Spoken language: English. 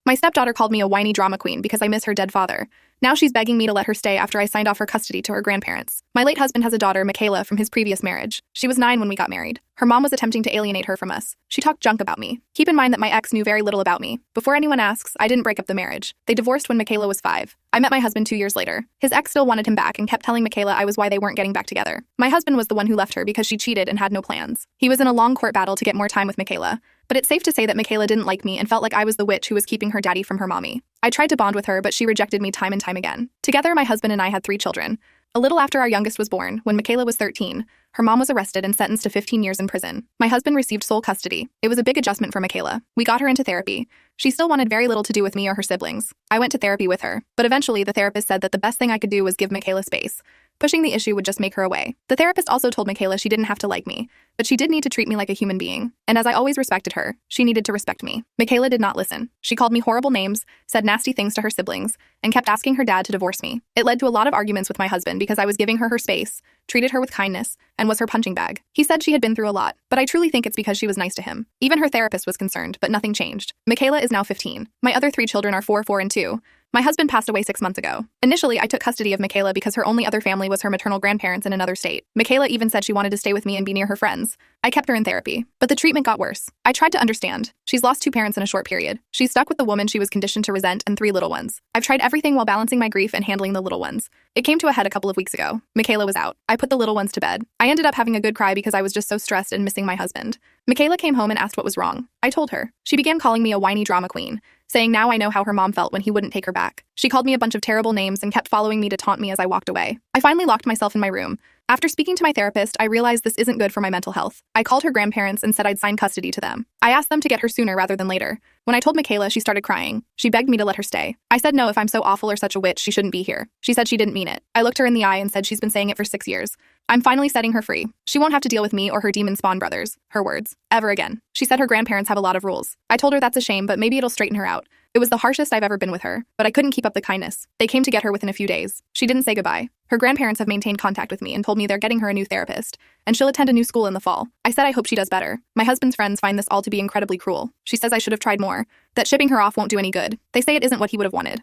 My stepdaughter called me a whiny drama queen because I miss her dead father. Now she's begging me to let her stay after I signed off her custody to her grandparents. My late husband has a daughter, Michaela, from his previous marriage. She was 9 when we got married. Her mom was attempting to alienate her from us. She talked junk about me. Keep in mind that my ex knew very little about me. Before anyone asks, I didn't break up the marriage. They divorced when Michaela was 5. I met my husband 2 years later. His ex still wanted him back and kept telling Michaela I was why they weren't getting back together. My husband was the one who left her because she cheated and had no plans. He was in a long court battle to get more time with Michaela. But it's safe to say that Michaela didn't like me and felt like I was the witch who was keeping her daddy from her mommy. I tried to bond with her, but she rejected me time and time again. Together, my husband and I had 3 children. A little after our youngest was born, when Michaela was 13, her mom was arrested and sentenced to 15 years in prison. My husband received sole custody. It was a big adjustment for Michaela. We got her into therapy. She still wanted very little to do with me or her siblings. I went to therapy with her, but eventually the therapist said that the best thing I could do was give Michaela space. Pushing the issue would just make her away. The therapist also told Michaela she didn't have to like me, but she did need to treat me like a human being. And as I always respected her, she needed to respect me. Michaela did not listen. She called me horrible names, said nasty things to her siblings, and kept asking her dad to divorce me. It led to a lot of arguments with my husband because I was giving her space, treated her with kindness, and was her punching bag. He said she had been through a lot, but I truly think it's because she was nice to him. Even her therapist was concerned, but nothing changed. Michaela is now 15. My other 3 children are 4, 4, and 2. My husband passed away 6 months ago. Initially, I took custody of Michaela because her only other family was her maternal grandparents in another state. Michaela even said she wanted to stay with me and be near her friends. I kept her in therapy, but the treatment got worse. I tried to understand. She's lost 2 parents in a short period. She's stuck with the woman she was conditioned to resent and 3 little ones. I've tried everything while balancing my grief and handling the little ones. It came to a head a couple of weeks ago. Michaela was out. I put the little ones to bed. I ended up having a good cry because I was just so stressed and missing my husband. Michaela came home and asked what was wrong. I told her. She began calling me a whiny drama queen, saying now I know how her mom felt when he wouldn't take her back. She called me a bunch of terrible names and kept following me to taunt me as I walked away. I finally locked myself in my room. After speaking to my therapist, I realized this isn't good for my mental health. I called her grandparents and said I'd sign custody to them. I asked them to get her sooner rather than later. When I told Michaela, she started crying. She begged me to let her stay. I said no, if I'm so awful or such a witch, she shouldn't be here. She said she didn't mean it. I looked her in the eye and said she's been saying it for 6 years. I'm finally setting her free. She won't have to deal with me or her demon spawn brothers, her words, ever again. She said her grandparents have a lot of rules. I told her that's a shame, but maybe it'll straighten her out. It was the harshest I've ever been with her, but I couldn't keep up the kindness. They came to get her within a few days. She didn't say goodbye. Her grandparents have maintained contact with me and told me they're getting her a new therapist, and she'll attend a new school in the fall. I said I hope she does better. My husband's friends find this all to be incredibly cruel. She says I should have tried more, that shipping her off won't do any good. They say it isn't what he would have wanted.